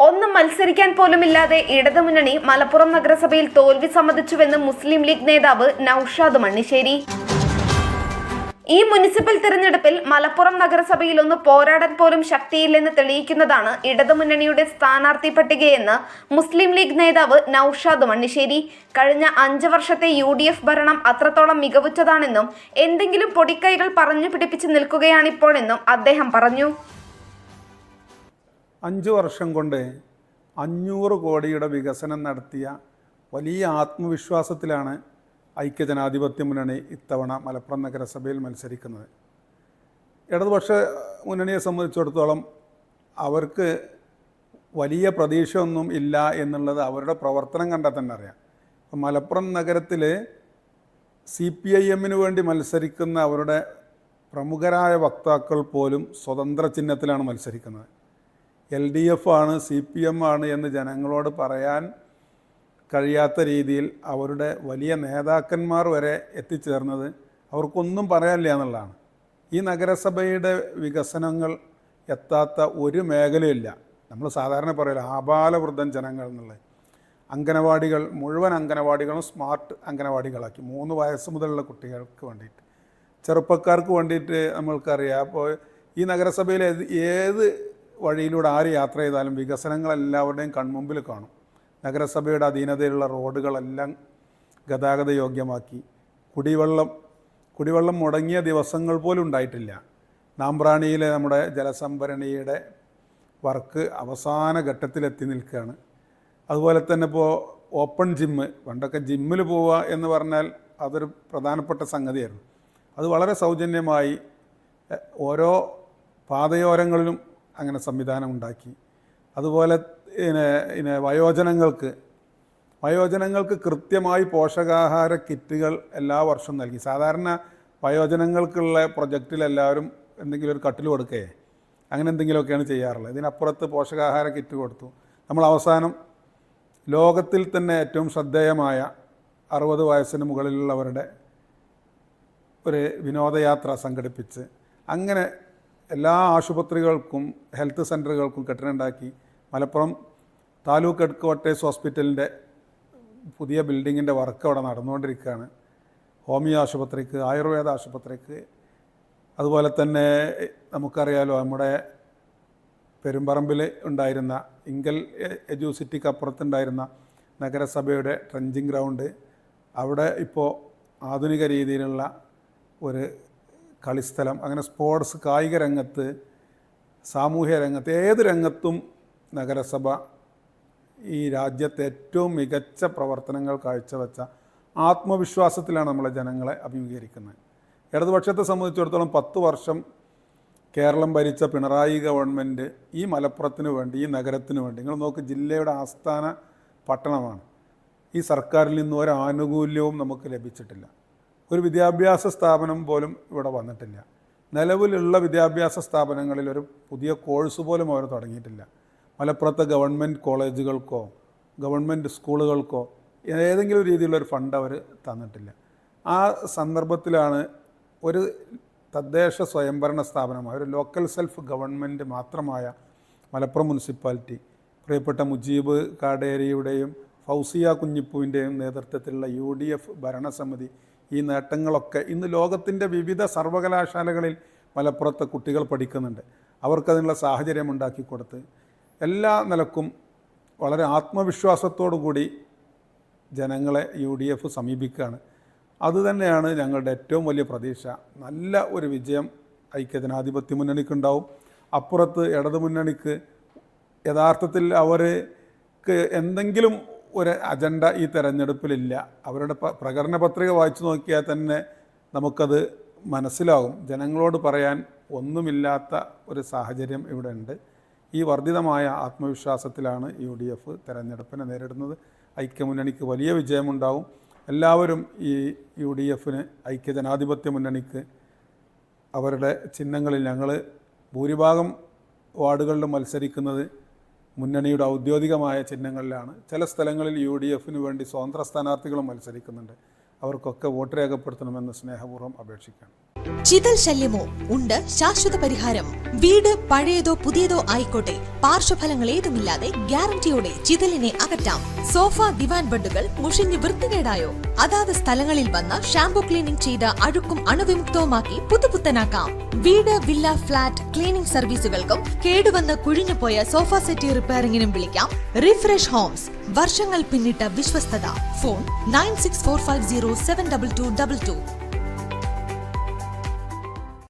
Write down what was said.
ഒന്നും മത്സരിക്കാൻ പോലുമില്ലാതെ ഇടതുമുന്നണി മലപ്പുറം നഗരസഭയിൽ തോൽവി സമ്മതിച്ചുവെന്ന് മുസ്ലിം ലീഗ് നേതാവ് നൌഷാദ് മണ്ണിശ്ശേരി. ഈ മുനിസിപ്പൽ തിരഞ്ഞെടുപ്പിൽ മലപ്പുറം നഗരസഭയിൽ ഒന്ന് പോരാടാൻ പോലും ശക്തിയില്ലെന്ന് തെളിയിക്കുന്നതാണ് ഇടതുമുന്നണിയുടെ സ്ഥാനാർത്ഥി പട്ടികയെന്ന് മുസ്ലിം ലീഗ് നേതാവ് നൌഷാദ് മണ്ണിശ്ശേരി. കഴിഞ്ഞ 5 വർഷത്തെ UDF ഭരണം അത്രത്തോളം മികവുറ്റതാണെന്നും എന്തെങ്കിലും പൊടിക്കൈകൾ പറഞ്ഞു പിടിപ്പിച്ച് നിൽക്കുകയാണിപ്പോഴെന്നും അദ്ദേഹം പറഞ്ഞു. 5 വർഷം കൊണ്ട് 500 കോടിയുടെ വികസനം നടത്തിയ വലിയ ആത്മവിശ്വാസത്തിലാണ് ഐക്യജനാധിപത്യ മുന്നണി ഇത്തവണ മലപ്പുറം നഗരസഭയിൽ മത്സരിക്കുന്നത്. ഇടതുപക്ഷ മുന്നണിയെ സംബന്ധിച്ചിടത്തോളം അവർക്ക് വലിയ പ്രതീക്ഷയൊന്നും ഇല്ല എന്നുള്ളത് അവരുടെ പ്രവർത്തനം കണ്ടാൽ തന്നെ അറിയാം. മലപ്പുറം നഗരത്തിൽ CPIM വേണ്ടി മത്സരിക്കുന്ന അവരുടെ പ്രമുഖരായ വക്താക്കൾ പോലും സ്വതന്ത്ര ചിഹ്നത്തിലാണ് മത്സരിക്കുന്നത്. LDF ആണ്, CPM ആണ് എന്ന് ജനങ്ങളോട് പറയാൻ കഴിയാത്ത രീതിയിൽ അവരുടെ വലിയ നേതാക്കന്മാർ വരെ എത്തിച്ചേർന്നത് അവർക്കൊന്നും പറയാനില്ല എന്നുള്ളതാണ്. ഈ നഗരസഭയുടെ വികസനങ്ങൾ എത്താത്ത ഒരു മേഖലയില്ല. നമ്മൾ സാധാരണ പറയില്ല ആബാലവൃദ്ധം ജനങ്ങൾ എന്നുള്ളത്. അംഗനവാടികൾ, മുഴുവൻ അംഗനവാടികളും സ്മാർട്ട് അംഗനവാടികളാക്കി 3 വയസ്സ് മുതലുള്ള കുട്ടികൾക്ക് വേണ്ടിയിട്ട്, ചെറുപ്പക്കാർക്ക് വേണ്ടിയിട്ട്. നമ്മൾക്കറിയാം, അപ്പോൾ ഈ നഗരസഭയിൽ ഏത് വഴിയിലൂടെ ആര് യാത്ര ചെയ്താലും വികസനങ്ങൾ എല്ലാവരുടെയും കൺമുമ്പിൽ കാണും. നഗരസഭയുടെ അധീനതയിലുള്ള റോഡുകളെല്ലാം ഗതാഗത യോഗ്യമാക്കി. കുടിവെള്ളം മുടങ്ങിയ ദിവസങ്ങൾ പോലും ഉണ്ടായിട്ടില്ല. നാമ്പ്രാണിയിലെ നമ്മുടെ ജലസംഭരണിയുടെ വർക്ക് അവസാന ഘട്ടത്തിലെത്തി നിൽക്കുകയാണ്. അതുപോലെ തന്നെ ഇപ്പോൾ ഓപ്പൺ ജിമ്മ്, പണ്ടൊക്കെ ജിമ്മിൽ പോവുക എന്ന് പറഞ്ഞാൽ അതൊരു പ്രധാനപ്പെട്ട സംഗതിയായിരുന്നു. അത് വളരെ സൗജന്യമായി ഓരോ പാതയോരങ്ങളിലും അങ്ങനെ സംവിധാനം ഉണ്ടാക്കി. അതുപോലെ വയോജനങ്ങൾക്ക് കൃത്യമായി പോഷകാഹാര കിറ്റുകൾ എല്ലാ വർഷവും നൽകി. സാധാരണ വയോജനങ്ങൾക്കുള്ള പ്രൊജക്റ്റിൽ എല്ലാവരും എന്തെങ്കിലും ഒരു കട്ടിൽ കൊടുക്കുകയെ അങ്ങനെ എന്തെങ്കിലുമൊക്കെയാണ് ചെയ്യാറുള്ളത്. ഇതിനപ്പുറത്ത് പോഷകാഹാര കിറ്റ് കൊടുത്തു. നമ്മൾ അവസാനം ലോകത്തിൽ തന്നെ ഏറ്റവും ശ്രദ്ധേയമായ 60 വയസ്സിന് മുകളിലുള്ളവരുടെ ഒരു വിനോദയാത്ര സംഘടിപ്പിച്ച് അങ്ങനെ എല്ലാ ആശുപത്രികൾക്കും ഹെൽത്ത് സെൻ്ററുകൾക്കും കെട്ടിടമുണ്ടാക്കി. മലപ്പുറം താലൂക്ക് ഹെഡ് ക്വാർട്ടേഴ്സ് ഹോസ്പിറ്റലിൻ്റെ പുതിയ ബിൽഡിങ്ങിൻ്റെ വർക്ക് അവിടെ നടന്നുകൊണ്ടിരിക്കുകയാണ്. ഹോമിയോ ആശുപത്രിക്ക്, ആയുർവേദ ആശുപത്രിക്ക്, അതുപോലെ തന്നെ നമുക്കറിയാലോ നമ്മുടെ പെരുമ്പറമ്പിൽ ഉണ്ടായിരുന്ന ഇങ്കൽ എജുസിറ്റിക്ക് അപ്പുറത്തുണ്ടായിരുന്ന നഗരസഭയുടെ ട്രെഞ്ചിങ് ഗ്രൗണ്ട്, അവിടെ ഇപ്പോൾ ആധുനിക രീതിയിലുള്ള ഒരു കളിസ്ഥലം. അങ്ങനെ സ്പോർട്സ്, കായിക രംഗത്ത്, സാമൂഹ്യ രംഗത്ത്, ഏത് രംഗത്തും നഗരസഭ ഈ രാജ്യത്തെ ഏറ്റവും മികച്ച പ്രവർത്തനങ്ങൾ കാഴ്ചവെച്ച ആത്മവിശ്വാസത്തിലാണ് നമ്മളെ ജനങ്ങളെ അഭിമുഖീകരിക്കുന്നത്. ഇടതുപക്ഷത്തെ സംബന്ധിച്ചിടത്തോളം 10 വർഷം കേരളം ഭരിച്ച പിണറായി ഗവൺമെൻറ് ഈ മലപ്പുറത്തിന് വേണ്ടി, ഈ നഗരത്തിന് വേണ്ടി, നിങ്ങൾ നോക്ക്, ജില്ലയുടെ ആസ്ഥാന പട്ടണമാണ്. ഈ സർക്കാരിൽ നിന്ന് ഒരു ആനുകൂല്യവും നമുക്ക് ലഭിച്ചിട്ടില്ല. ഒരു വിദ്യാഭ്യാസ സ്ഥാപനം പോലും ഇവിടെ വന്നിട്ടില്ല. നിലവിലുള്ള വിദ്യാഭ്യാസ സ്ഥാപനങ്ങളിൽ ഒരു പുതിയ കോഴ്സ് പോലും അവർ തുടങ്ങിയിട്ടില്ല. മലപ്പുറത്തെ ഗവൺമെൻറ് കോളേജുകൾക്കോ ഗവൺമെൻറ് സ്കൂളുകൾക്കോ ഏതെങ്കിലും രീതിയിലുള്ളൊരു ഫണ്ട് അവർ തന്നിട്ടില്ല. ആ സന്ദർഭത്തിലാണ് ഒരു തദ്ദേശ സ്വയംഭരണ സ്ഥാപനമായ ഒരു ലോക്കൽ സെൽഫ് ഗവൺമെൻറ് മാത്രമായ മലപ്പുറം മുനിസിപ്പാലിറ്റി പ്രിയപ്പെട്ട മുജീബ് കാടേരിയുടെയും ഫൗസിയ കുഞ്ഞിപ്പുവിൻ്റെയും നേതൃത്വത്തിലുള്ള UDF ഭരണസമിതി ഈ നേട്ടങ്ങളൊക്കെ ഇന്ന് ലോകത്തിൻ്റെ വിവിധ സർവകലാശാലകളിൽ മലപ്പുറത്തെ കുട്ടികൾ പഠിക്കുന്നുണ്ട്. അവർക്കതിനുള്ള സാഹചര്യം ഉണ്ടാക്കി കൊടുത്ത് എല്ലാ നിലക്കും വളരെ ആത്മവിശ്വാസത്തോടു കൂടി ജനങ്ങളെ UDF സമീപിക്കുകയാണ്. അതുതന്നെയാണ് ഞങ്ങളുടെ ഏറ്റവും വലിയ പ്രതീക്ഷ. നല്ല ഒരു വിജയം ഐക്യജനാധിപത്യ മുന്നണിക്കുണ്ടാവും. അപ്പുറത്ത് ഇടതുമുന്നണിക്ക് യഥാർത്ഥത്തിൽ അവർക്ക് എന്തെങ്കിലും ഒരു അജണ്ട ഈ തെരഞ്ഞെടുപ്പിലില്ല. അവരുടെ പ്രകടന പത്രിക വായിച്ചു നോക്കിയാൽ തന്നെ നമുക്കത് മനസ്സിലാവും. ജനങ്ങളോട് പറയാൻ ഒന്നുമില്ലാത്ത ഒരു സാഹചര്യം ഇവിടെ ഉണ്ട്. ഈ വർദ്ധിതമായ ആത്മവിശ്വാസത്തിലാണ് UDF തെരഞ്ഞെടുപ്പിനെ നേരിടുന്നത്. ഐക്യമുന്നണിക്ക് വലിയ വിജയമുണ്ടാവും. എല്ലാവരും ഈ UDFന്, ഐക്യജനാധിപത്യ മുന്നണിക്ക് അവരുടെ ചിഹ്നങ്ങളിൽ, ഞങ്ങൾ ഭൂരിഭാഗം വാർഡുകളിലും മത്സരിക്കുന്നത് മുന്നണിയുടെ ഔദ്യോഗികമായ ചിഹ്നങ്ങളിലാണ്. ചില സ്ഥലങ്ങളിൽ UDFന് വേണ്ടി സ്വതന്ത്ര സ്ഥാനാർത്ഥികളും മത്സരിക്കുന്നുണ്ട്. അവർക്കൊക്കെ വോട്ട് രേഖപ്പെടുത്തണമെന്ന് സ്നേഹപൂർവ്വം അപേക്ഷിക്കാം. ചിതൽ ശല്യമോ? ഉണ്ട് ശാശ്വത പരിഹാരം. വീട് പഴയതോ പുതിയതോ ആയിക്കോട്ടെ, പാർശ്വഫലങ്ങൾ ഏതുമില്ലാതെ ഗ്യാരണ്ടിയോടെ ചിതലിനെ അകറ്റാം. സോഫ, ദിവാൻ ബെഡുകൾ മുഷിഞ്ഞ് വൃത്തികേടായോ? അതാത് സ്ഥലങ്ങളിൽ വന്ന് ഷാംപൂ ക്ലീനിംഗ് ചെയ്ത് അഴുക്കും അണുവിമുക്തവുമാക്കി പുതുപുത്തനാക്കാം. വീട്, വില്ല, ഫ്ളാറ്റ് ക്ലീനിംഗ് സർവീസുകൾക്കും കേടുവന്ന് കുഴിഞ്ഞുപോയ സോഫ സെറ്റ് റിപ്പയറിംഗിനും വിളിക്കാം റിഫ്രഷ് ഹോംസ്. വർഷങ്ങൾ പിന്നിട്ട വിശ്വസ്തത. ഫോൺ 9645072222.